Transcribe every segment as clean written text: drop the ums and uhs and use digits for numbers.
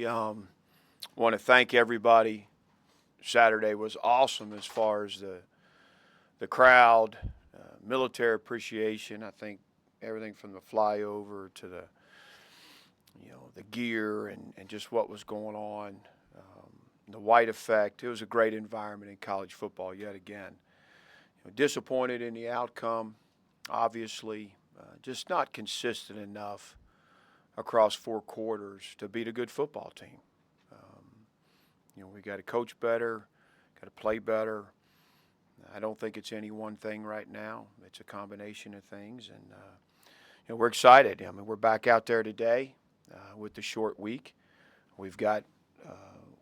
absolutely. Want to thank everybody. Saturday was awesome as far as the crowd, military appreciation. I think everything from the flyover to the gear and just what was going on, the white effect. It was a great environment in college football yet again. Disappointed in the outcome, obviously, just not consistent enough across 4 quarters to beat a good football team. We got to coach better, got to play better. I don't think it's any one thing right now. It's a combination of things, and we're excited. I mean, we're back out there today with the short week. We've got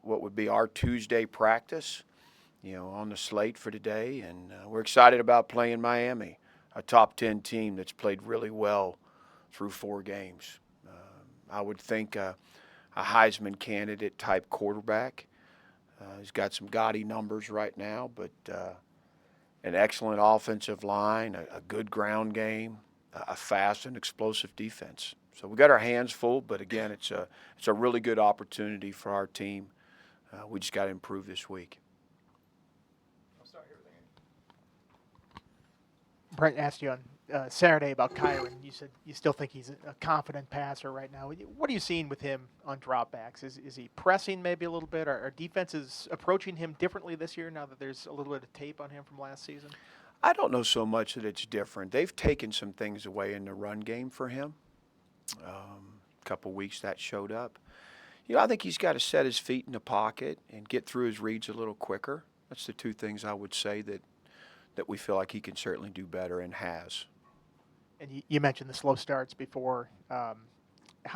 what would be our Tuesday practice, on the slate for today, and we're excited about playing Miami, a top 10 team that's played really well through 4 games. I would think a Heisman candidate type quarterback. He's got some gaudy numbers right now, but an excellent offensive line, a good ground game, a fast and explosive defense. So we got our hands full, but again, it's a really good opportunity for our team. We just got to improve this week. I'll start here with Andy. Brent asked you on Saturday about Kyron. You said you still think he's a confident passer right now. What are you seeing with him on dropbacks? Is he pressing maybe a little bit? Are defenses approaching him differently this year now that there's a little bit of tape on him from last season? I don't know so much that it's different. They've taken some things away in the run game for him. A couple weeks that showed up. I think he's got to set his feet in the pocket and get through his reads a little quicker. That's the 2 things I would say that we feel like he can certainly do better and has. And you mentioned the slow starts before. How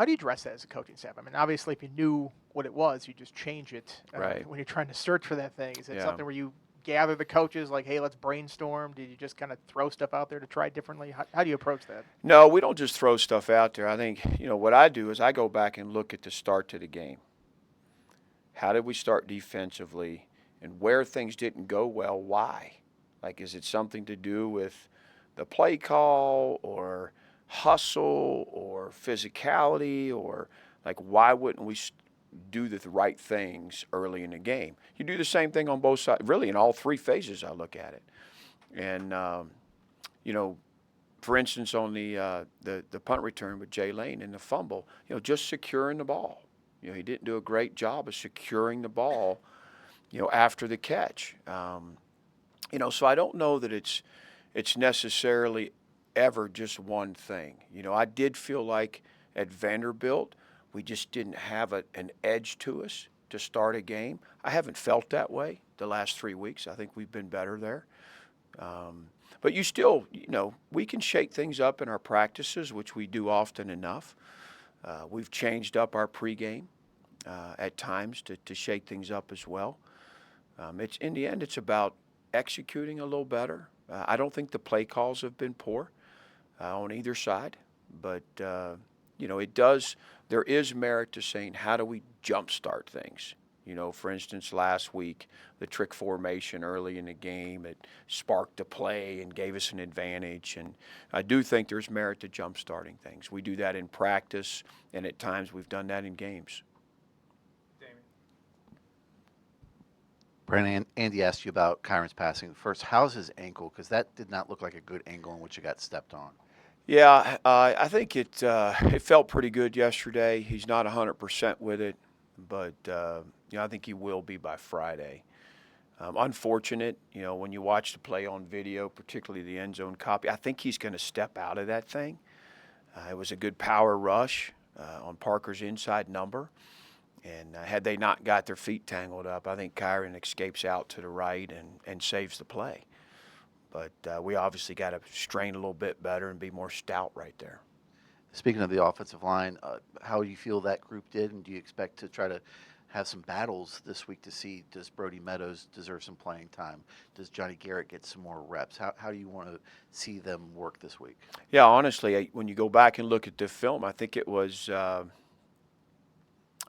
do you address that as a coaching staff? I mean, obviously, if you knew what it was, you just change it. Right. When you're trying to search for that thing, is it Yeah. something where you gather the coaches like, hey, let's brainstorm? Did you just kind of throw stuff out there to try differently? How do you approach that? No, we don't just throw stuff out there. I think, what I do is I go back and look at the start to the game. How did we start defensively, and where things didn't go well, why? Like, is it something to do with the play call or hustle or physicality, or like, why wouldn't we do the right things early in the game? You do the same thing on both sides, really in all 3 phases I look at it. And, for instance, on the punt return with Jay Lane and the fumble, just securing the ball. He didn't do a great job of securing the ball, after the catch. So I don't know that it's necessarily ever just one thing. I did feel like at Vanderbilt we just didn't have an edge to us to start a game. I haven't felt that way the last 3 weeks. I think we've been better there. But you still, we can shake things up in our practices, which we do often enough. We've changed up our pregame at times to shake things up as well. In the end, it's about executing a little better. I don't think the play calls have been poor on either side, but there is merit to saying, how do we jumpstart things? For instance, last week, the trick formation early in the game, it sparked a play and gave us an advantage. And I do think there's merit to jumpstarting things. We do that in practice, and at times we've done that in games. Brandon, Andy asked you about Kyron's passing. First, how's his ankle? Because that did not look like a good angle in which it got stepped on. Yeah, I think it felt pretty good yesterday. He's not 100% with it, but I think he will be by Friday. Unfortunate, when you watch the play on video, particularly the end zone copy, I think he's going to step out of that thing. It was a good power rush on Parker's inside number. And had they not got their feet tangled up, I think Kyron escapes out to the right and saves the play. But we obviously got to strain a little bit better and be more stout right there. Speaking of the offensive line, how do you feel that group did, and do you expect to try to have some battles this week to see, does Brody Meadows deserve some playing time? Does Johnny Garrett get some more reps? How do you want to see them work this week? Yeah, honestly, when you go back and look at the film, I think it was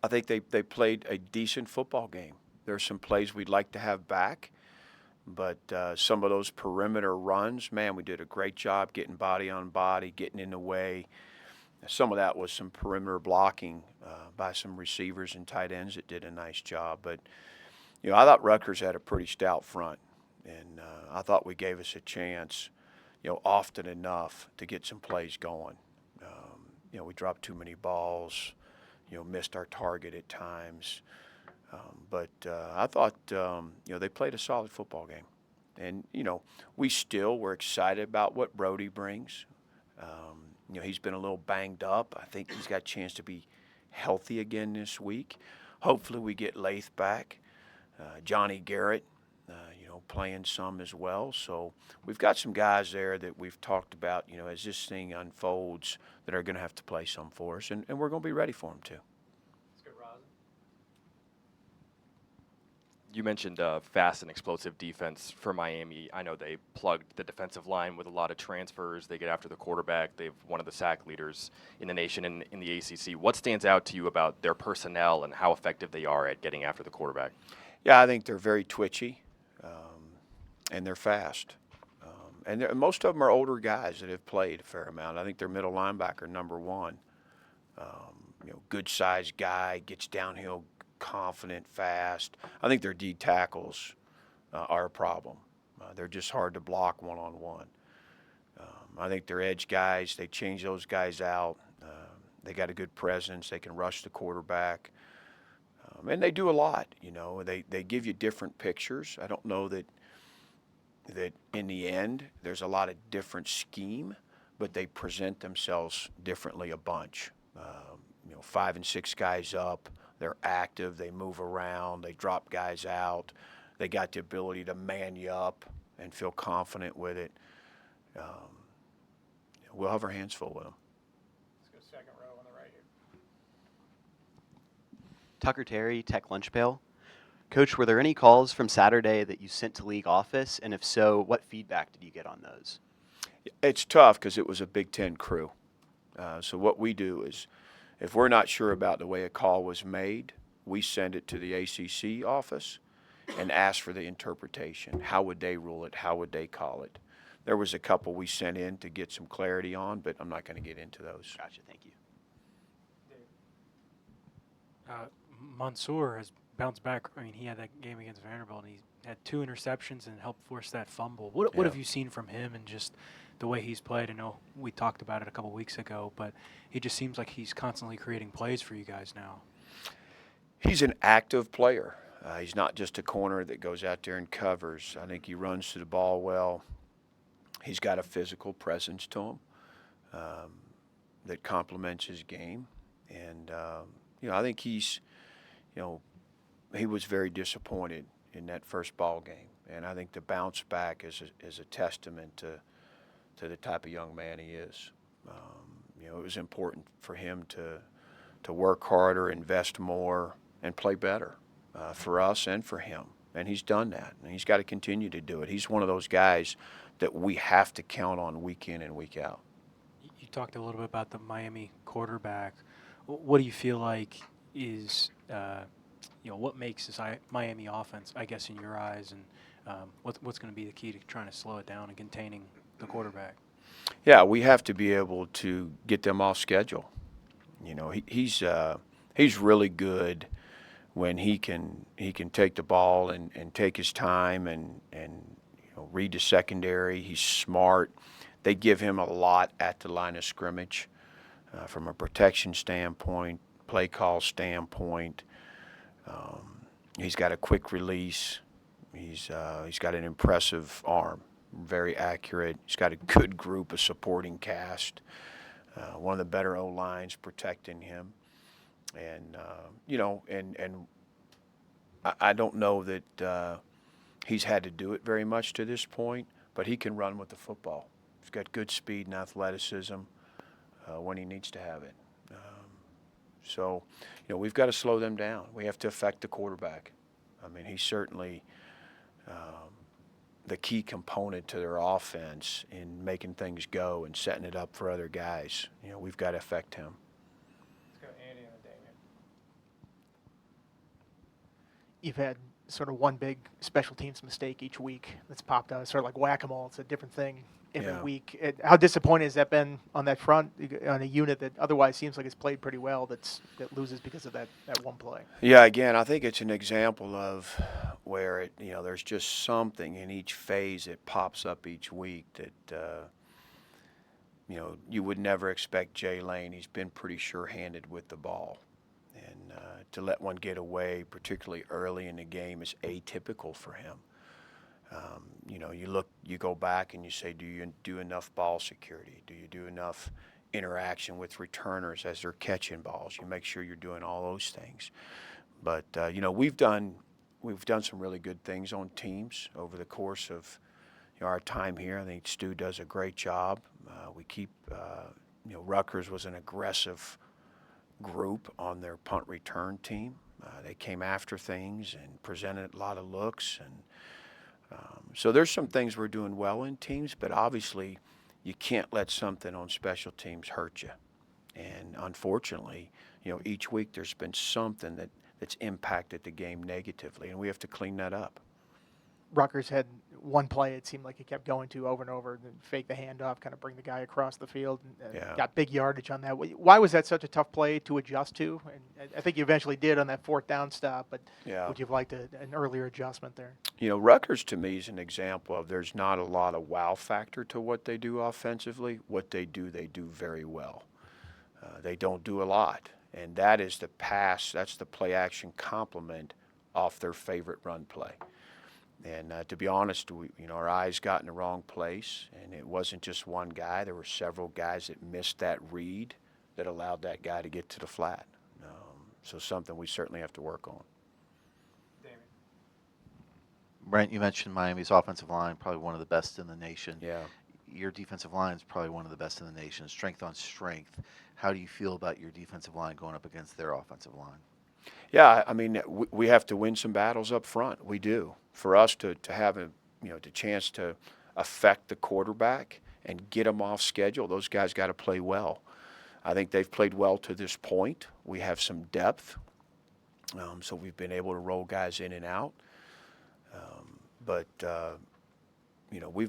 I think they played a decent football game. There are some plays we'd like to have back, but some of those perimeter runs, man, we did a great job getting body on body, getting in the way. Some of that was some perimeter blocking by some receivers and tight ends that did a nice job. But, I thought Rutgers had a pretty stout front, and I thought we gave us a chance, often enough to get some plays going. We dropped too many balls, missed our target at times. But I thought, they played a solid football game. And, we still were excited about what Brody brings. He's been a little banged up. I think he's got a chance to be healthy again this week. Hopefully we get Lath back. Johnny Garrett, playing some as well. So we've got some guys there that we've talked about, as this thing unfolds, that are going to have to play some for us, and we're going to be ready for them too. You mentioned fast and explosive defense for Miami. I know they plugged the defensive line with a lot of transfers. They get after the quarterback. They've one of the sack leaders in the nation in the ACC. What stands out to you about their personnel and how effective they are at getting after the quarterback? Yeah, I think they're very twitchy, and they're fast. And most of them are older guys that have played a fair amount. I think their middle linebacker, number one, good-sized guy, gets downhill, confident, fast. I think their D tackles are a problem. They're just hard to block one-on-one. I think their edge guys, they change those guys out. They got a good presence. They can rush the quarterback. And they do a lot, They give you different pictures. I don't know that in the end there's a lot of different scheme, but they present themselves differently a bunch. 5 and 6 guys up. They're active. They move around. They drop guys out. They got the ability to man you up and feel confident with it. We'll have our hands full with them. Let's go second row on the right here. Tucker Terry, Tech Lunch Pail. Coach, were there any calls from Saturday that you sent to league office? And if so, what feedback did you get on those? It's tough because it was a Big Ten crew. So what we do is, if we're not sure about the way a call was made, we send it to the ACC office and ask for the interpretation. How would they rule it? How would they call it? There was a couple we sent in to get some clarity on, but I'm not going to get into those. Gotcha, thank you. Mansour has bounced back. I mean, he had that game against Vanderbilt, and he had 2 interceptions and helped force that fumble. What Yeah. have you seen from him and just the way he's played? I know we talked about it a couple weeks ago, but he just seems like he's constantly creating plays for you guys now. He's an active player. He's not just a corner that goes out there and covers. I think he runs to the ball well. He's got a physical presence to him that complements his game. And, I think he's, he was very disappointed in that first ball game. And I think the bounce back is a testament to the type of young man he is. It was important for him to work harder, invest more, and play better for us and for him. And he's done that, and he's got to continue to do it. He's one of those guys that we have to count on week in and week out. You talked a little bit about the Miami quarterback. What do you feel like is, what makes this Miami offense, I guess, in your eyes, and what's going to be the key to trying to slow it down and containing the quarterback? Yeah, we have to be able to get them off schedule. He's really good when he can take the ball and take his time and read the secondary. He's smart. They give him a lot at the line of scrimmage from a protection standpoint, play call standpoint. He's got a quick release. He's got an impressive arm, very accurate. He's got a good group of supporting cast. One of the better O-lines protecting him. And, I don't know that he's had to do it very much to this point, but he can run with the football. He's got good speed and athleticism when he needs to have it. So, we've got to slow them down. We have to affect the quarterback. I mean, he's certainly the key component to their offense in making things go and setting it up for other guys. We've got to affect him. Let's go Andy and then Damien. You've had sort of one big special teams mistake each week that's popped out. It's sort of like whack-a-mole. It's a different thing every Yeah. week. How disappointing has that been on that front, on a unit that otherwise seems like it's played pretty well, that loses because of that one play? Yeah, again, I think it's an example of where there's just something in each phase that pops up each week that, you would never expect Jay Lane. He's been pretty sure-handed with the ball. And to let one get away, particularly early in the game, is atypical for him. You go back and you say, do you do enough ball security? Do you do enough interaction with returners as they're catching balls? You make sure you're doing all those things. But we've done some really good things on teams over the course of our time here. I think Stu does a great job. We keep Rutgers was an aggressive group on their punt return team. They came after things and presented a lot of looks, and so there's some things we're doing well in teams, but obviously you can't let something on special teams hurt you. And unfortunately, each week there's been something that's impacted the game negatively, and we have to clean that up. Rutgers had one play it seemed like he kept going to over and over, and then fake the handoff, kind of bring the guy across the field, and Yeah. got big yardage on that. Why was that such a tough play to adjust to? And I think you eventually did on that fourth down stop, but Yeah. would you have liked an earlier adjustment there? Rutgers to me is an example of there's not a lot of wow factor to what they do offensively. What they do very well. They don't do a lot, and that is the pass. That's the play action complement off their favorite run play. And to be honest, our eyes got in the wrong place, and it wasn't just one guy. There were several guys that missed that read that allowed that guy to get to the flat. So something we certainly have to work on. Brent, you mentioned Miami's offensive line, probably one of the best in the nation. Yeah. Your defensive line is probably one of the best in the nation, strength on strength. How do you feel about your defensive line going up against their offensive line? Yeah, I mean, we have to win some battles up front. We do. For us to have the chance to affect the quarterback and get them off schedule, those guys got to play well. I think they've played well to this point. We have some depth, so we've been able to roll guys in and out. But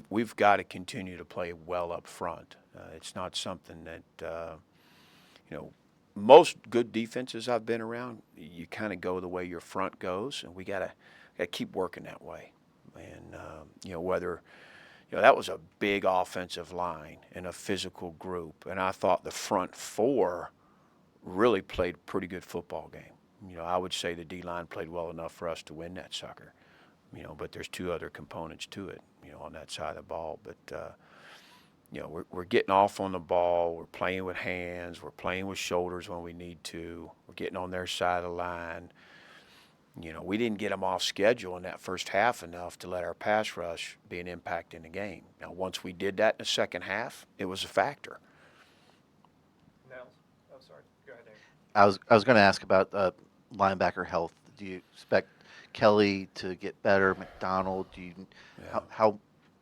we've got to continue to play well up front. It's not something that most good defenses I've been around, you kind of go the way your front goes, and we gotta keep working that way. And whether that was a big offensive line and a physical group, and I thought the front four really played a pretty good football game. I would say the D-line played well enough for us to win that sucker. But there's two other components to it, on that side of the ball. But we're getting off on the ball. We're playing with hands. We're playing with shoulders when we need to. We're getting on their side of the line. We didn't get them off schedule in that first half enough to let our pass rush be an impact in the game. Now, once we did that in the second half, it was a factor. Go ahead, Dave. I was going to ask about linebacker health. Do you expect Kelly to get better? McDonald? How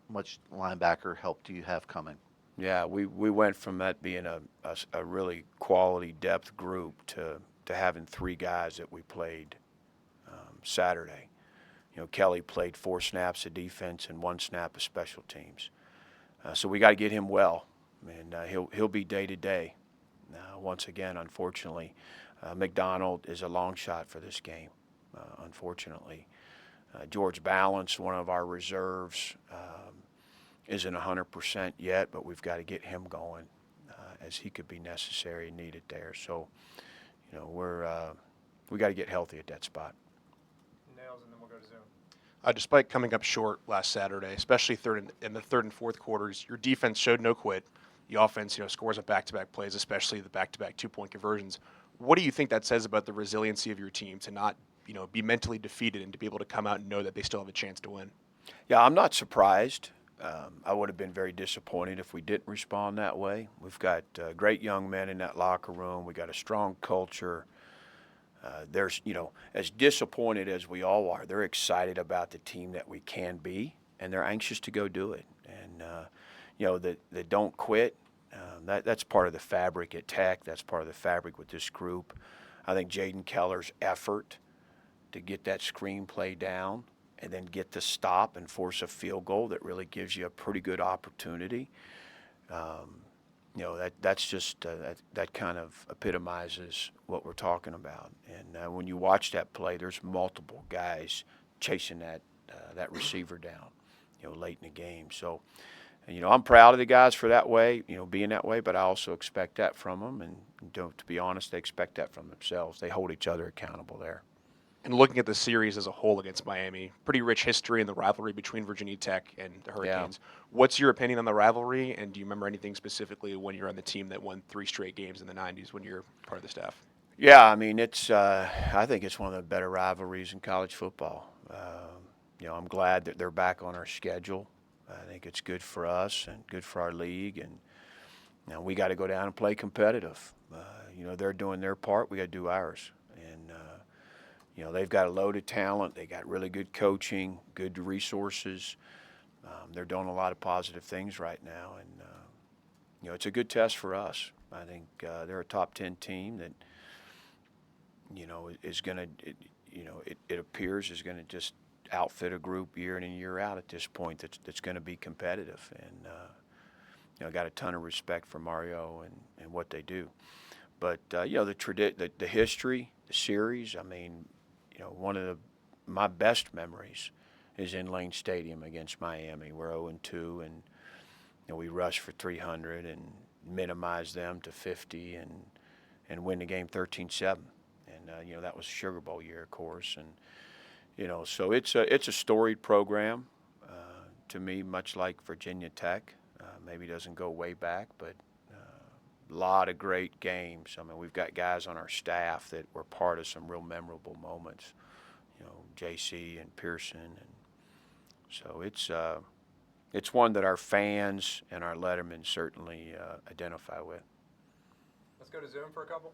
much linebacker help do you have coming? Yeah, we went from that being a really quality depth group to having three guys that we played Saturday. Kelly played 4 snaps of defense and 1 snap of special teams. So we got to get him well, and he'll be day to day. Once again, unfortunately, McDonald is a long shot for this game. Unfortunately, George Balance, one of our reserves, isn't 100% yet, but we've got to get him going as he could be necessary and needed there. So, we got to get healthy at that spot. Nails, and then we'll go to Zoom. Despite coming up short last Saturday, especially in the third and fourth quarters, your defense showed no quit. The offense, scores on back-to-back plays, especially the back-to-back 2-point conversions. What do you think that says about the resiliency of your team to not, be mentally defeated and to be able to come out and know that they still have a chance to win? Yeah, I'm not surprised. I would have been very disappointed if we didn't respond that way. We've got great young men in that locker room. We got a strong culture. There's, as disappointed as we all are, they're excited about the team that we can be, and they're anxious to go do it. And, the don't quit, that's part of the fabric at Tech. That's part of the fabric with this group. I think Jaden Keller's effort to get that screenplay down and then get to stop and force a field goal that really gives you a pretty good opportunity. That's just that kind of epitomizes what we're talking about. And when you watch that play, there's multiple guys chasing that receiver down, late in the game. So, I'm proud of the guys for that way, being that way. But I also expect that from them, and to be honest, they expect that from themselves. They hold each other accountable there. And looking at the series as a whole against Miami, pretty rich history in the rivalry between Virginia Tech and the Hurricanes. What's your opinion on the rivalry, and do you remember anything specifically when you're on the team that won 3 straight games in the 90s when you're part of the staff? Yeah, I mean, I think it's one of the better rivalries in college football. I'm glad that they're back on our schedule. I think it's good for us and good for our league, and we got to go down and play competitive. They're doing their part, we got to do ours. And they've got a load of talent. They got really good coaching, good resources. They're doing a lot of positive things right now, and it's a good test for us. I think they're a top 10 team that is going to, it appears is going to just outfit a group year in and year out at this point that's going to be competitive. And I got a ton of respect for Mario and what they do. But the history, the series. I mean, one of my best memories is in Lane Stadium against Miami. We're 0-2, and we rushed for 300 and minimized them to 50 and win the game 13-7. And that was Sugar Bowl year, of course. And so it's a storied program to me, much like Virginia Tech. Maybe doesn't go way back, but a lot of great games. I mean, we've got guys on our staff that were part of some real memorable moments. JC and Pearson, and so it's one that our fans and our lettermen certainly identify with. Let's go to Zoom for a couple.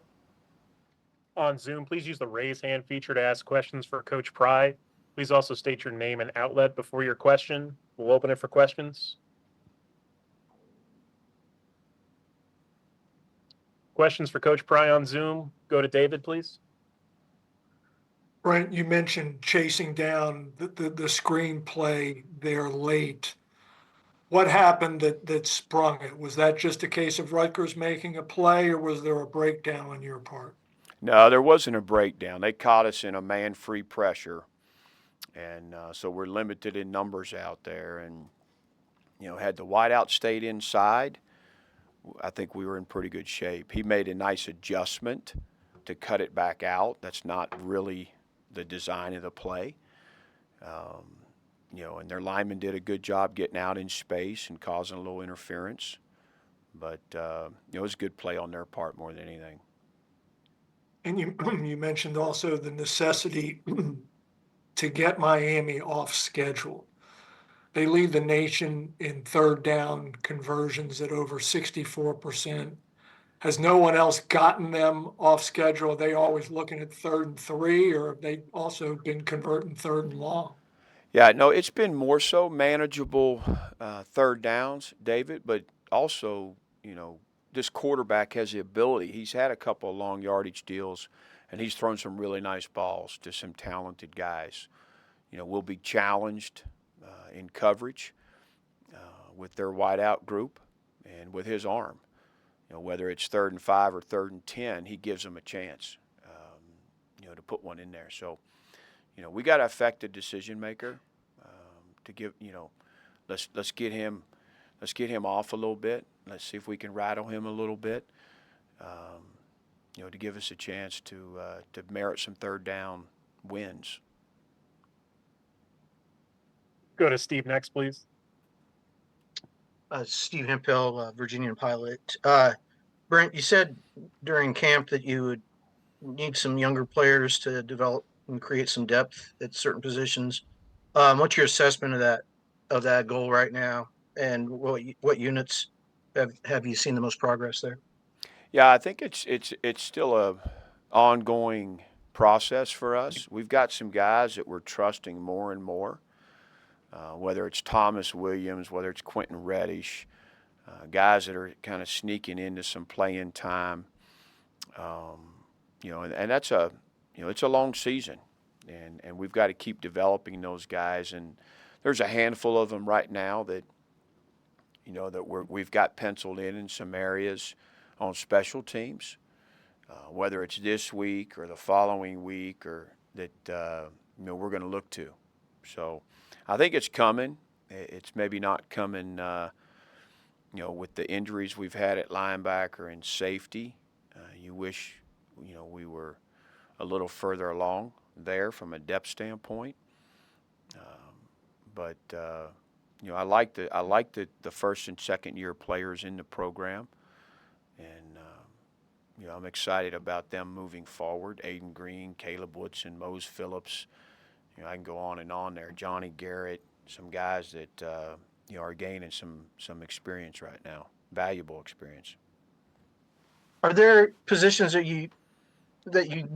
On Zoom, please use the raise hand feature to ask questions for Coach Pry. Please also state your name and outlet before your question. We'll open it for questions. Questions for Coach Pry on Zoom? Go to David, please. Brent, you mentioned chasing down the screenplay there late. What happened that sprung it? Was that just a case of Rutgers making a play, or was there a breakdown on your part? No, there wasn't a breakdown. They caught us in a man-free pressure, and so we're limited in numbers out there. And had the wideout stayed inside, I think we were in pretty good shape. He made a nice adjustment to cut it back out. That's not really the design of the play. And their linemen did a good job getting out in space and causing a little interference. But it was a good play on their part more than anything. And you mentioned also the necessity to get Miami off schedule. They lead the nation in third down conversions at over 64%. Has no one else gotten them off schedule? Are they always looking at 3rd and 3, or have they also been converting 3rd and long? Yeah, no, it's been more so manageable third downs, David, but also, this quarterback has the ability. He's had a couple of long yardage deals, and he's thrown some really nice balls to some talented guys. We'll be challenged in coverage with their wideout group and with his arm. Whether it's 3rd and 5 or 3rd and 10, he gives them a chance, to put one in there. So, we got to affect the decision maker to give. Let's get him off a little bit. Let's see if we can rattle him a little bit. To give us a chance to merit some third down wins. Go to Steve next, please. Steve Hemphill, Virginian pilot. Brent, you said during camp that you would need some younger players to develop and create some depth at certain positions. What's your assessment of that goal right now, and what units have you seen the most progress there? Yeah, I think it's still a ongoing process for us. We've got some guys that we're trusting more and more. Whether it's Thomas Williams, whether it's Quentin Reddish, guys that are kind of sneaking into some playing time. And that's it's a long season. and we've got to keep developing those guys. And there's a handful of them right now that we've got penciled in some areas on special teams, whether it's this week or the following week, or that we're going to look to. So I think it's coming. It's maybe not coming, with the injuries we've had at linebacker and safety. You wish, we were a little further along there from a depth standpoint. But I like the first and second year players in the program, and I'm excited about them moving forward. Aiden Green, Caleb Woodson, Mose Phillips. I can go on and on there. Johnny Garrett, some guys that are gaining some experience right now, valuable experience. Are there positions that you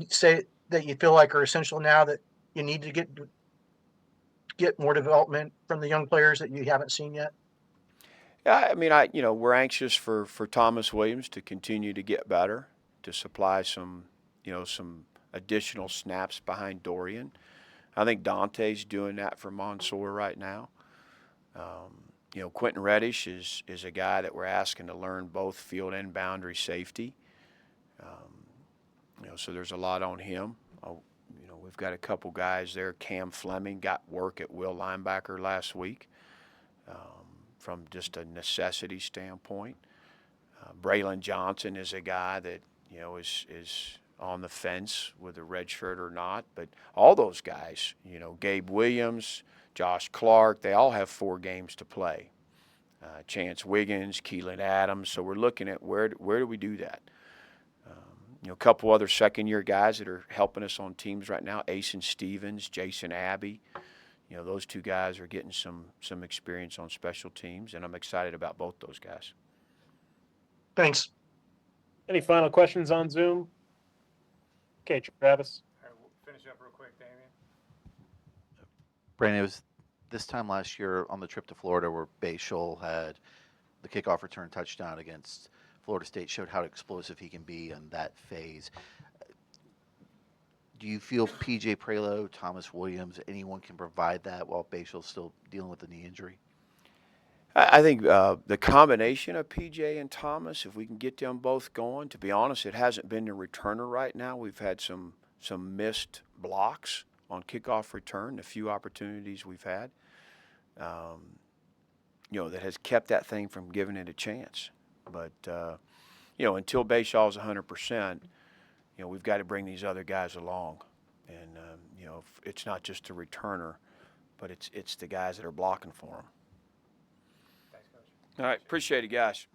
say that you feel like are essential now that you need to get more development from the young players that you haven't seen yet? Yeah, I mean, we're anxious for Thomas Williams to continue to get better, to supply some additional snaps behind Dorian. I think Dante's doing that for Mansour right now. Quentin Reddish is a guy that we're asking to learn both field and boundary safety. So there's a lot on him. We've got a couple guys there. Cam Fleming got work at will linebacker last week from just a necessity standpoint. Braylon Johnson is a guy that is on the fence with a red shirt or not. But all those guys, Gabe Williams, Josh Clark, they all have 4 games to play. Chance Wiggins, Keelan Adams. So we're looking at where do we do that? A couple other second-year guys that are helping us on teams right now, Asen Stevens, Jason Abbey. Those 2 guys are getting some experience on special teams, and I'm excited about both those guys. Thanks. Any final questions on Zoom? Okay, Travis. All right, we'll finish up real quick, Damian. Brandon, it was this time last year on the trip to Florida where Bayshul had the kickoff return touchdown against Florida State, showed how explosive he can be in that phase. Do you feel P.J. Prelo, Thomas Williams, anyone can provide that while Bayshul's still dealing with the knee injury? I think the combination of P.J. and Thomas, if we can get them both going, to be honest, it hasn't been the returner right now. We've had some missed blocks on kickoff return, the few opportunities we've had, that has kept that thing from giving it a chance. But, until Bayshaw's 100%, we've got to bring these other guys along. And, it's not just the returner, but it's the guys that are blocking for them. Thanks, Coach. All right, appreciate it, guys.